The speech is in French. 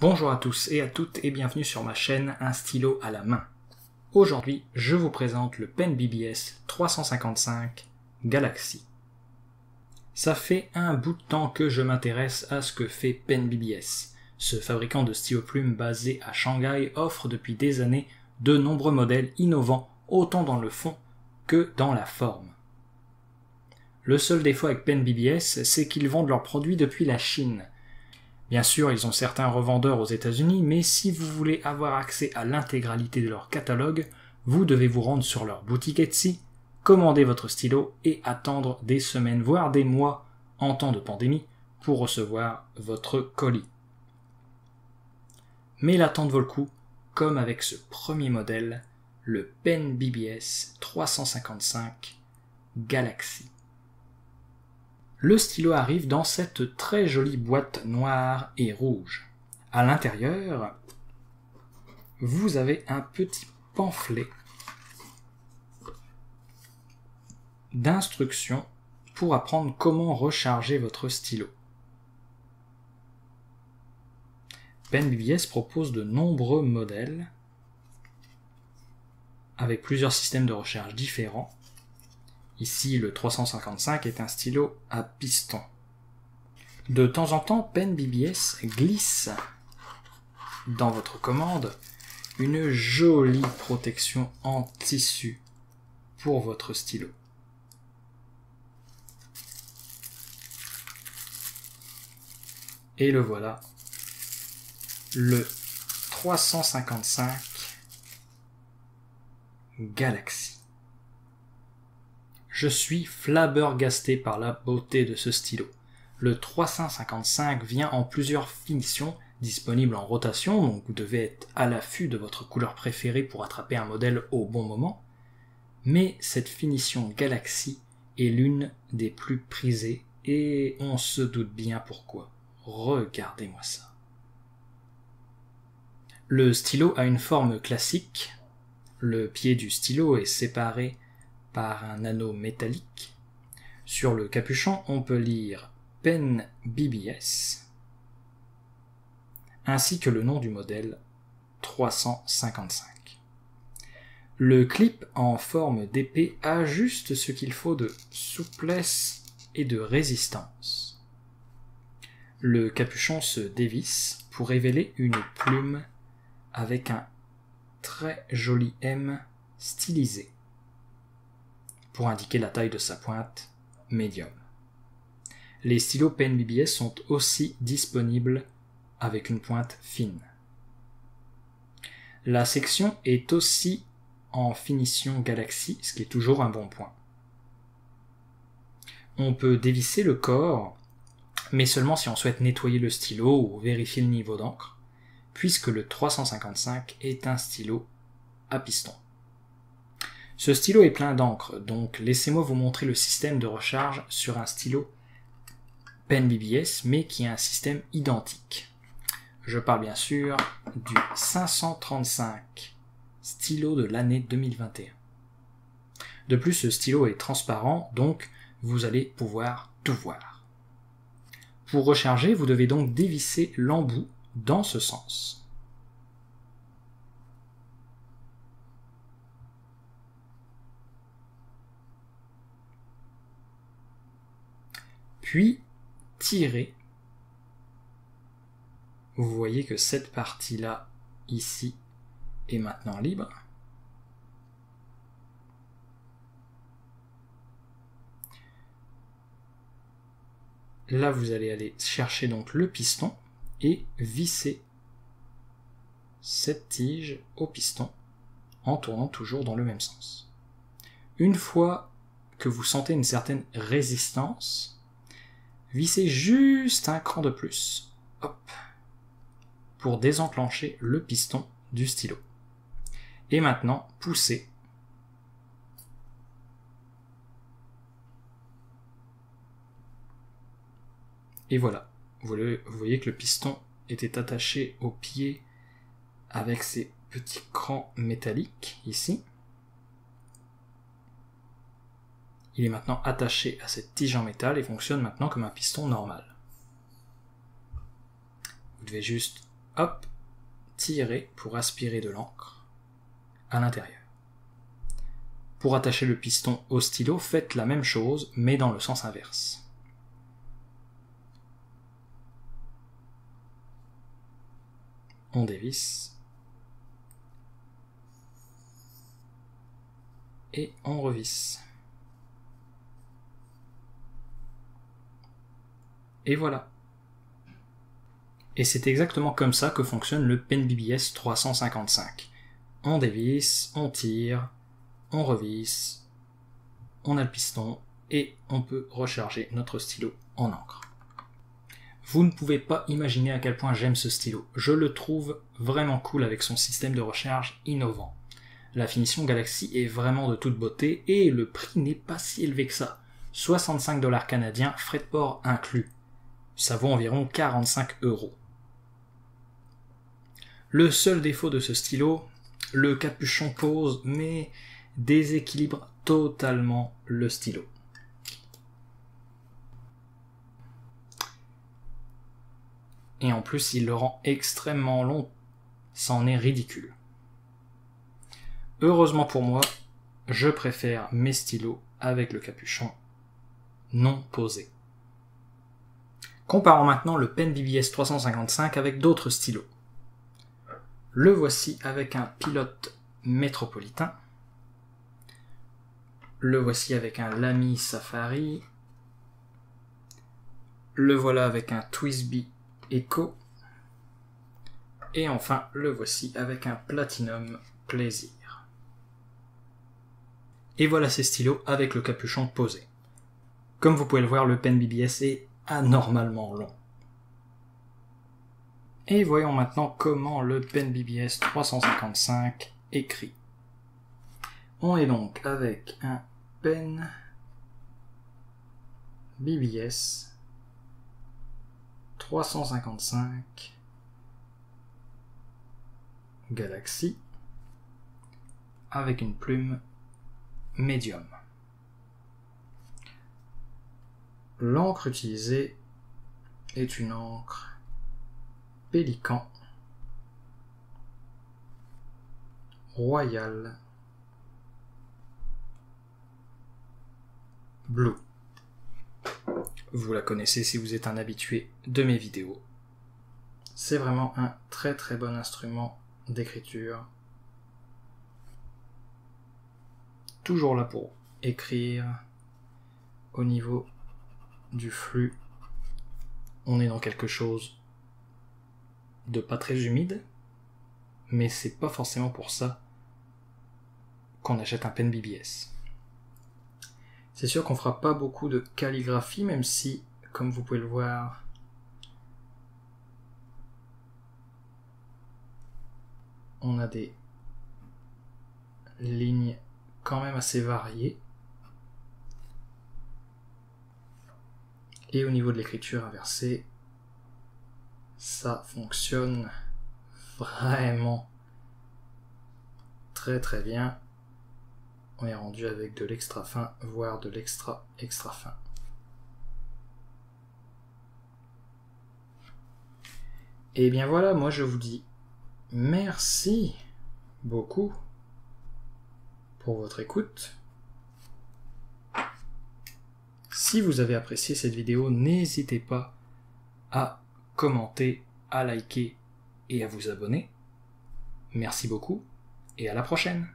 Bonjour à tous et à toutes et bienvenue sur ma chaîne Un stylo à la main. Aujourd'hui, je vous présente le Pen BBS 355 Galaxy. Ça fait un bout de temps que je m'intéresse à ce que fait Pen BBS. Ce fabricant de stylos plumes basé à Shanghai offre depuis des années de nombreux modèles innovants autant dans le fond que dans la forme. Le seul défaut avec Pen BBS, c'est qu'ils vendent leurs produits depuis la Chine. Bien sûr, ils ont certains revendeurs aux États-Unis, mais si vous voulez avoir accès à l'intégralité de leur catalogue, vous devez vous rendre sur leur boutique Etsy, commander votre stylo et attendre des semaines, voire des mois en temps de pandémie pour recevoir votre colis. Mais l'attente vaut le coup, comme avec ce premier modèle, le Pen BBS 355 Galaxy. Le stylo arrive dans cette très jolie boîte noire et rouge. À l'intérieur, vous avez un petit pamphlet d'instructions pour apprendre comment recharger votre stylo. Pen BBS propose de nombreux modèles avec plusieurs systèmes de recharge différents. Ici, le 355 est un stylo à piston. De temps en temps, Pen BBS glisse dans votre commande une jolie protection en tissu pour votre stylo. Et le voilà, le 355 Galaxy. Je suis flabbergasté par la beauté de ce stylo. Le 355 vient en plusieurs finitions disponibles en rotation, donc vous devez être à l'affût de votre couleur préférée pour attraper un modèle au bon moment. Mais cette finition Galaxy est l'une des plus prisées et on se doute bien pourquoi. Regardez-moi ça. Le stylo a une forme classique. Le pied du stylo est séparé par un anneau métallique. Sur le capuchon, on peut lire Pen BBS, ainsi que le nom du modèle 355. Le clip en forme d'épée ajuste ce qu'il faut de souplesse et de résistance. Le capuchon se dévisse pour révéler une plume avec un très joli M stylisé, pour indiquer la taille de sa pointe médium. Les stylos Pen BBS sont aussi disponibles avec une pointe fine. La section est aussi en finition Galaxy, ce qui est toujours un bon point. On peut dévisser le corps, mais seulement si on souhaite nettoyer le stylo ou vérifier le niveau d'encre, puisque le 355 est un stylo à piston. Ce stylo est plein d'encre, donc laissez-moi vous montrer le système de recharge sur un stylo Pen BBS, mais qui a un système identique. Je parle bien sûr du 535, stylo de l'année 2021. De plus, ce stylo est transparent, donc vous allez pouvoir tout voir. Pour recharger, vous devez donc dévisser l'embout dans ce sens. Puis tirer. Vous voyez que cette partie-là, ici, est maintenant libre. Là, vous allez aller chercher donc le piston et visser cette tige au piston en tournant toujours dans le même sens. Une fois que vous sentez une certaine résistance, vissez juste un cran de plus, hop, pour désenclencher le piston du stylo. Et maintenant, poussez. Et voilà, vous voyez que le piston était attaché au pied avec ces petits crans métalliques ici. Il est maintenant attaché à cette tige en métal et fonctionne maintenant comme un piston normal. Vous devez juste hop, tirez pour aspirer de l'encre à l'intérieur. Pour attacher le piston au stylo, faites la même chose, mais dans le sens inverse. On dévisse. Et on revisse. Et voilà. Et c'est exactement comme ça que fonctionne le Pen BBS 355. On dévisse, on tire, on revisse, on a le piston et on peut recharger notre stylo en encre. Vous ne pouvez pas imaginer à quel point j'aime ce stylo. Je le trouve vraiment cool avec son système de recharge innovant. La finition Galaxy est vraiment de toute beauté et le prix n'est pas si élevé que ça. 65 $ canadiens, frais de port inclus. Ça vaut environ 45 €. Le seul défaut de ce stylo, le capuchon pose mais déséquilibre totalement le stylo. Et en plus, il le rend extrêmement long. C'en est ridicule. Heureusement pour moi, je préfère mes stylos avec le capuchon non posé. Comparons maintenant le Pen BBS 355 avec d'autres stylos. Le voici avec un pilote métropolitain. Le voici avec un Lamy Safari. Le voilà avec un TWSBI Eco. Et enfin, le voici avec un Platinum Plaisir. Et voilà ces stylos avec le capuchon posé. Comme vous pouvez le voir, le Pen BBS est anormalement long. Et voyons maintenant comment le Pen BBS 355 écrit. On est donc avec un Pen BBS 355 Galaxy avec une plume médium. L'encre utilisée est une encre Pélican Royal Blue. Vous la connaissez si vous êtes un habitué de mes vidéos. C'est vraiment un très très bon instrument d'écriture. Toujours là pour écrire. Au niveau du flux, on est dans quelque chose de pas très humide, mais c'est pas forcément pour ça qu'on achète un Pen BBS. C'est sûr qu'on fera pas beaucoup de calligraphie, même si, comme vous pouvez le voir, on a des lignes quand même assez variées. Et au niveau de l'écriture inversée, ça fonctionne vraiment très très bien. On est rendu avec de l'extra fin, voire de l'extra extra fin. Et bien voilà, moi je vous dis merci beaucoup pour votre écoute. Si vous avez apprécié cette vidéo, n'hésitez pas à commenter, à liker et à vous abonner. Merci beaucoup et à la prochaine.